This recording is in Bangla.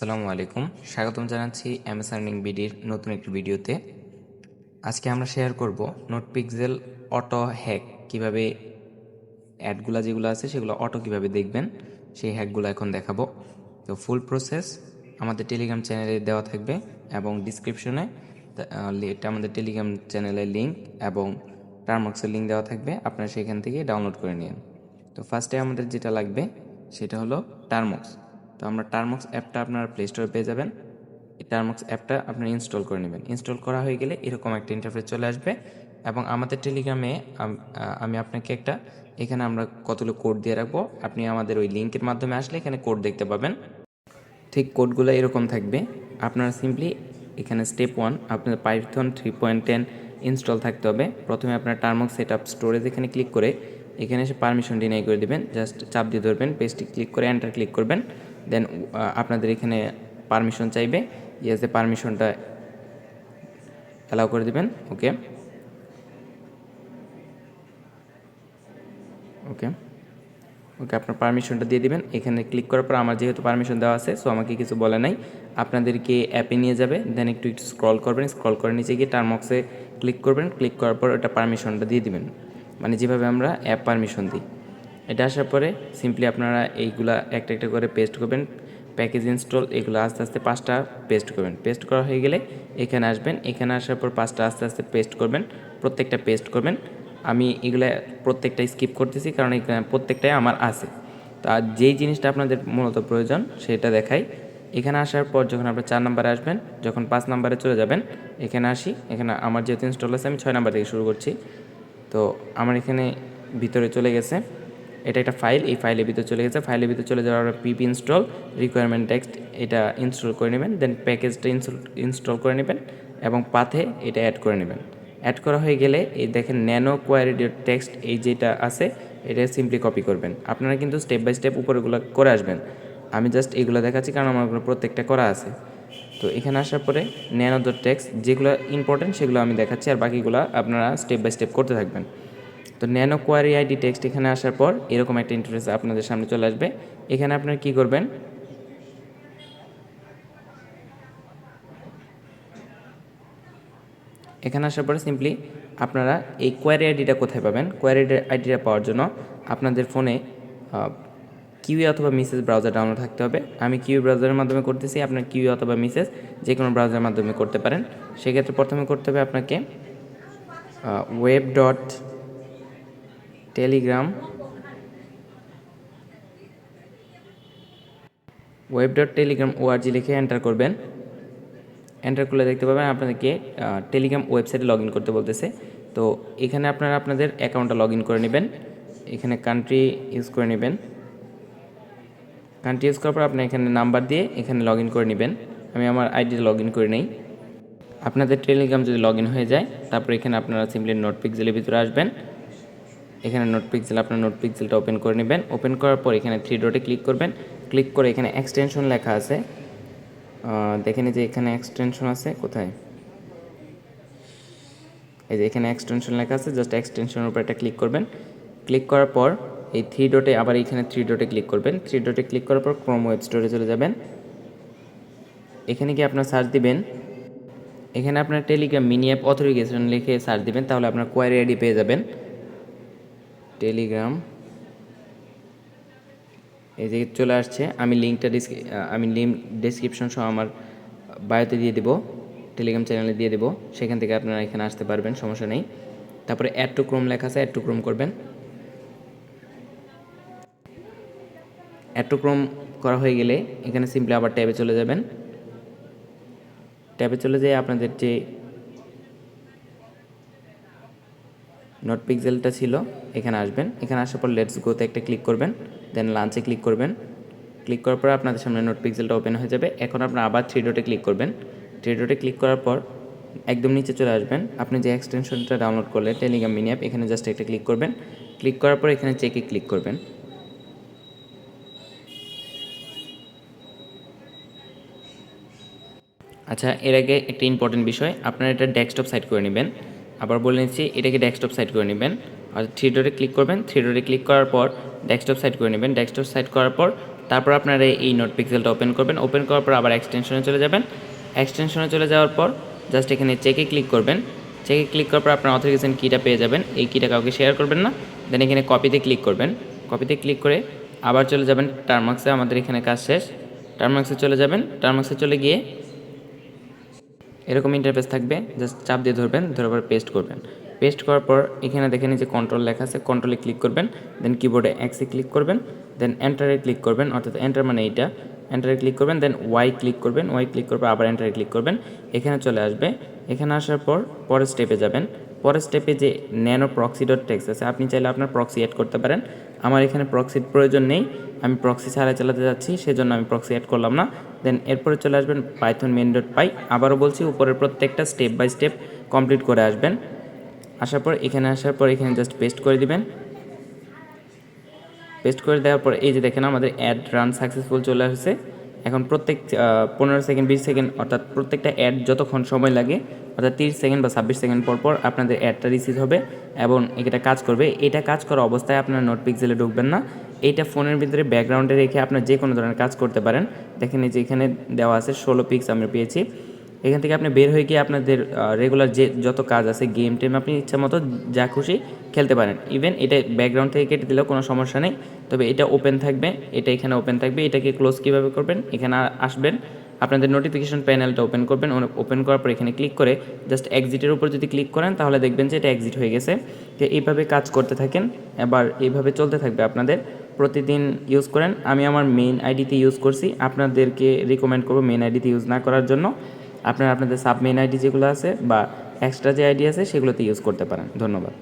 আসসালামু আলাইকুম, স্বাগতম জানাচ্ছি এমএস আর্নিং বিডির নতুন একটি ভিডিওতে। আজকে আমরা শেয়ার করব নোটপিক্সেল অটো হ্যাক, কিভাবে অ্যাডগুলো যেগুলো আছে সেগুলো অটো কিভাবে দেখবেন সেই হ্যাকগুলো এখন দেখাবো। তো ফুল প্রসেস আমাদের টেলিগ্রাম চ্যানেলে দেওয়া থাকবে এবং ডিসক্রিপশনে এটা আমাদের টেলিগ্রাম চ্যানেলের লিঙ্ক এবং টার্মক্সের লিঙ্ক দেওয়া থাকবে, আপনারা সেখান থেকে ডাউনলোড করে নিন। তো ফার্স্টে আমাদের যেটা লাগবে সেটা হলো টার্মক্স। তো আমরা টার্মক্স অ্যাপটা আপনারা প্লে স্টোরে পেয়ে যাবেন। এই টার্মক্স অ্যাপটা আপনারা ইনস্টল করে নেবেন। ইনস্টল করা হয়ে গেলে এরকম একটা ইন্টারফেস চলে আসবে এবং আমাদের টেলিগ্রামে আমি আপনাকে এখানে আমরা কতগুলো কোড দিয়ে রাখবো, আপনি আমাদের ওই লিঙ্কের মাধ্যমে আসলে এখানে কোড দেখতে পাবেন। ঠিক কোডগুলো এরকম থাকবে। আপনারা সিম্পলি এখানে স্টেপ 1 আপনাদের পাইথন 3.10 ইনস্টল থাকতে হবে। প্রথমে আপনার টার্মক্স সেটআপ স্টোরেজ এখানে ক্লিক করে এখানে এসে পারমিশন ডিনাই করে দিবেন। জাস্ট চাপ দিয়ে ধরবেন, পেজটি ক্লিক করে এন্টার ক্লিক করবেন। দেন আপনাদের এখানে পারমিশন চাইবে, ইয়েসে পারমিশনটা অ্যালাউ করে দিবেন। ওকে ওকে ওকে আপনার পারমিশনটা দিয়ে দিবেন। এখানে ক্লিক করার পর আমার যেহেতু পারমিশন দেওয়া আছে সো আমাকে কিছু বলে নাই, আপনাদেরকে অ্যাপে নিয়ে যাবে। দেন একটু স্ক্রল করবেন, স্ক্রল করে নিচে গিয়ে টার্মক্সে ক্লিক করবেন। ক্লিক করার পর ওটা পারমিশনটা দিয়ে দিবেন, মানে যেভাবে আমরা অ্যাপ পারমিশন দিই। এটা আসার পরে সিম্পলি আপনারা এইগুলা একটা একটা করে পেস্ট করবেন। প্যাকেজ ইনস্টল এগুলো আস্তে আস্তে 5টা পেস্ট করবেন। পেস্ট করা হয়ে গেলে এখানে আসবেন, এখানে আসার পর 5টা আস্তে আস্তে পেস্ট করবেন, প্রত্যেকটা পেস্ট করবেন। আমি এগুলা প্রত্যেকটাই স্কিপ করতেছি কারণ এখানে প্রত্যেকটাই আমার আছে। তো আর যেই জিনিসটা আপনাদের মূলত প্রয়োজন সেটা দেখাই। এখানে আসার পর যখন আপনার 4 নম্বরে আসবেন, যখন 5 নম্বরে চলে যাবেন, এখানে আসি। এখানে আমার যেহেতু ইনস্টল আছে আমি 6 নম্বর থেকে শুরু করছি। তো আমার এখানে ভিতরে চলে গেছে, এটা একটা ফাইল, এই ফাইলের ভিতরে চলে গেছে। ফাইলের ভিতরে চলে যাওয়ার পর পিপি ইনস্টল রিকোয়ারমেন্ট টেক্সট এটা ইনস্টল করে নেবেন। দেন প্যাকেজটা ইনস্টল করে নেবেন এবং পাথে এটা অ্যাড করে নেবেন। অ্যাড করা হয়ে গেলে এই দেখেন ন্যানো কোয়ারি টেক্সট এই যেটা আছে এটা সিম্পলি কপি করবেন। আপনারা কিন্তু স্টেপ বাই স্টেপ উপরেগুলো করে আসবেন। আমি জাস্ট এগুলো দেখাচ্ছি কারণ আমার প্রত্যেকটা করা আছে। তো এখানে আসার পরে ন্যানো টেক্সট যেগুলো ইম্পর্টেন্ট সেগুলো আমি দেখাচ্ছি, আর বাকিগুলো আপনারা স্টেপ বাই স্টেপ করতে থাকবেন। তো ন্যানো কোয়ারি আইডি টেক্সট এখানে আসার পর এরকম একটা ইন্টারফেস আপনাদের সামনে চলে আসবে। এখানে আপনারা কি করবেন, এখানে আসার পরে সিম্পলি আপনারা এই কোয়ারি আইডিটা কোথায় পাবেন। কোয়ারি আইডিটা পাওয়ার জন্য আপনাদের ফোনে কিউই অথবা মিসেস ব্রাউজার ডাউনলোড থাকতে হবে। আমি কিউই ব্রাউজারের মাধ্যমে করতেছি, আপনার কিউই অথবা মিসেস যে কোনো ব্রাউজারের মাধ্যমে করতে পারেন। সেক্ষেত্রে প্রথমে করতে হবে আপনাকে ওয়েব ডট টেলিগ্রাম web.telegram.org লিখে এন্টার করবেন। এন্টার করলে দেখতে পাবেন আপনাদেরকে টেলিগ্রাম ওয়েবসাইটে লগ ইন করতে বলতেছে। তো এখানে আপনারা আপনাদের অ্যাকাউন্টটা লগ ইন করে নেবেন। এখানে কান্ট্রি ইউজ করে নেবেন। কান্ট্রি ইউজ করার পর আপনি এখানে নাম্বার দিয়ে এখানে লগ ইন করে নেবেন। আমি আমার আইডি লগ ইন করে নেই। আপনাদের টেলিগ্রাম যদি লগ ইন হয়ে যায় তারপর এখানে আপনারা সিম্পলি নোটপিক্সেলের ভিতরে আসবেন। এখানে নোটপিক্সেল আপনার নোটপিক্সেলটা ওপেন করে নেবেন। ওপেন করার পর এখানে 3 ডটে ক্লিক করবেন। ক্লিক করে এখানে এক্সটেনশন লেখা আছে, দেখেন যে এখানে এক্সটেনশন আছে কোথায়, এই যে এখানে এক্সটেনশন লেখা আছে। জাস্ট এক্সটেনশনের উপর একটা ক্লিক করবেন। ক্লিক করার পর এই 3 ডটে আবার এখানে 3 ডটে ক্লিক করবেন। 3 ডটে ক্লিক করার পর ক্রোম ওয়েব স্টোরে চলে যাবেন। এখানে কি আপনার সার্চ দিবেন, এখানে আপনার টেলিগ্রাম মিনি অ্যাপ অথরিগেশন লিখে সার্চ দিবেন, তাহলে আপনার কোয়ারি আইডি পেয়ে যাবেন। টেলিগ্রাম এই যে চলে আসছে। আমি লিঙ্কটা লিঙ্ক ডেসক্রিপশন সহ আমার বায়োতে দিয়ে দেবো, টেলিগ্রাম চ্যানেলে দিয়ে দেবো, সেখান থেকে আপনারা এখানে আসতে পারবেন, সমস্যা নেই। তারপরে অ্যাড টু ক্রোম লেখা আছে, অ্যাড টু ক্রোম করবেন। অ্যাড টু ক্রোম করা হয়ে গেলে এখানে সিম্পলি আবার ট্যাবে চলে যাবেন। ট্যাবে চলে যেয়ে আপনাদের যে নোটপিক্সেলটা ছিল এখানে আসবেন। এখানে আসার পর লেটস গোতে একটা ক্লিক করবেন। দেন লাঞ্চে ক্লিক করবেন। ক্লিক করার পর আপনাদের সামনে নোটপিক্সেলটা ওপেন হয়ে যাবে। এখন আপনারা আবার 3 ডটে ক্লিক করবেন। 3 ডটে ক্লিক করার পর একদম নিচে চলে আসবেন। আপনি যে এক্সটেনশনটা ডাউনলোড করলে টেলিগ্রাম মিনি অ্যাপ, এখানে জাস্ট একটা ক্লিক করবেন। ক্লিক করার পর এখানে চেকে ক্লিক করবেন। আচ্ছা, এর আগে একটা ইম্পর্টেন্ট বিষয়, আপনারা এটা ডেস্কটপ সাইট করে নেবেন। আবার বলে নিচ্ছি, এটাকে ডেস্কটপ সাইট করে নেবেন। আর 3 ডটে ক্লিক করবেন। 3 ডটে ক্লিক করার পর ডেস্কটপ সাইট করে নেবেন। ডেস্কটপ সাইট করার পর তারপর আপনারা এই নোট পিক্সেলটা ওপেন করবেন। ওপেন করার পর আবার এক্সটেনশনে চলে যাবেন। এক্সটেনশনে চলে যাওয়ার পর জাস্ট এখানে চেকে ক্লিক করবেন। চেকে ক্লিক করার পর আপনার অথেন্টিকেশন কিটা পেয়ে যাবেন। এই কিটা কাউকে শেয়ার করবেন না। দেন এখানে কপিতে ক্লিক করবেন। কপিতে ক্লিক করে আবার চলে যাবেন টার্মাক্সে। আমাদের এখানে কাজ শেষ। টার্মাক্সে চলে যাবেন। টার্মাক্সে চলে গিয়ে এরকম ইন্টারফেস থাকবে, জাস্ট চাপ দিয়ে ধরবেন, ধরার পর পেস্ট করবেন। পেস্ট করার পর এখানে দেখেন যে কন্ট্রোল লেখা আছে, কন্ট্রোলে ক্লিক করবেন। দেন কিবোর্ডে এক্সে ক্লিক করবেন। দেন এন্টারে ক্লিক করবেন, অর্থাৎ এন্টার মানে এইটা, এন্টারে ক্লিক করবেন। দেন ওয়াই ক্লিক করবেন। ওয়াই ক্লিক করবে আবার এন্টারে ক্লিক করবেন। এখানে চলে আসবে। এখানে আসার পর পরের স্টেপে যাবেন। পরের স্টেপে যে ন্যানো প্রক্সি ডট টেক্সট আছে, আপনি চাইলে আপনার প্রক্সি অ্যাড করতে পারেন। আমার এখানে প্রক্সির প্রয়োজন নেই, আমি প্রক্সি ছাড়া চালাতে যাচ্ছি, সেজন্য আমি প্রক্সি অ্যাড করলাম না। দেন এরপরে চলে আসবেন পাইথন মেন ডট পাই। আবারও বলছি, উপরের প্রত্যেকটা স্টেপ বাই স্টেপ কমপ্লিট করে আসবেন। আসার পর এখানে জাস্ট পেস্ট করে দিবেন। পেস্ট করে দেওয়ার পর এই যে দেখেন আমাদের অ্যাড রান সাকসেসফুল চলে আসছে। এখন প্রত্যেক 15 সেকেন্ড 20 সেকেন্ড অর্থাৎ প্রত্যেকটা অ্যাড যতক্ষণ সময় লাগে, অর্থাৎ 30 সেকেন্ড বা 26 সেকেন্ড পর পর আপনাদের অ্যাডটা রিসিভ হবে এবং এটা কাজ করবে। এটা কাজ করা অবস্থায় আপনার নোট পিক্সেলে ঢুকবেন না। এইটা ফোনের ভিতরে ব্যাকগ্রাউন্ডে রেখে আপনার যে কোনো ধরনের কাজ করতে পারেন। দেখেন এই যে এখানে দেওয়া আছে 16 পিক্স আমরা পেয়েছি। এখান থেকে আপনি বের হয়ে গিয়ে আপনাদের রেগুলার যে যত কাজ আছে, গেম টেম আপনি ইচ্ছা মতো যা খুশি খেলতে পারেন। ইভেন এটা ব্যাকগ্রাউন্ড থেকে কেটে দিলেও কোনো সমস্যা নেই। তবে এটা ওপেন থাকবে, এটা এখানে ওপেন থাকবে। এটাকে ক্লোজ কীভাবে করবেন, এখানে আসবেন, আপনাদের নোটিফিকেশন প্যানেলটা ওপেন করবেন। ওপেন করার পর এখানে ক্লিক করে জাস্ট এক্সিটের উপর যদি ক্লিক করেন তাহলে দেখবেন যে এটা এক্সিট হয়ে গেছে। তো এইভাবে কাজ করতে থাকেন, এবার এইভাবে চলতে থাকবে আপনাদের। প্রতিদিন ইউজ করেন। আমি আমার মেইন আইডিতে ইউজ করছি, আপনাদেরকে রিকমেন্ড করবো মেইন আইডিতে ইউজ না করার জন্য। আপনারা আপনাদের সাব মেইন আইডি যেগুলো আছে বা এক্সট্রা যে আইডি আছে সেগুলোতে ইউজ করতে পারেন। ধন্যবাদ।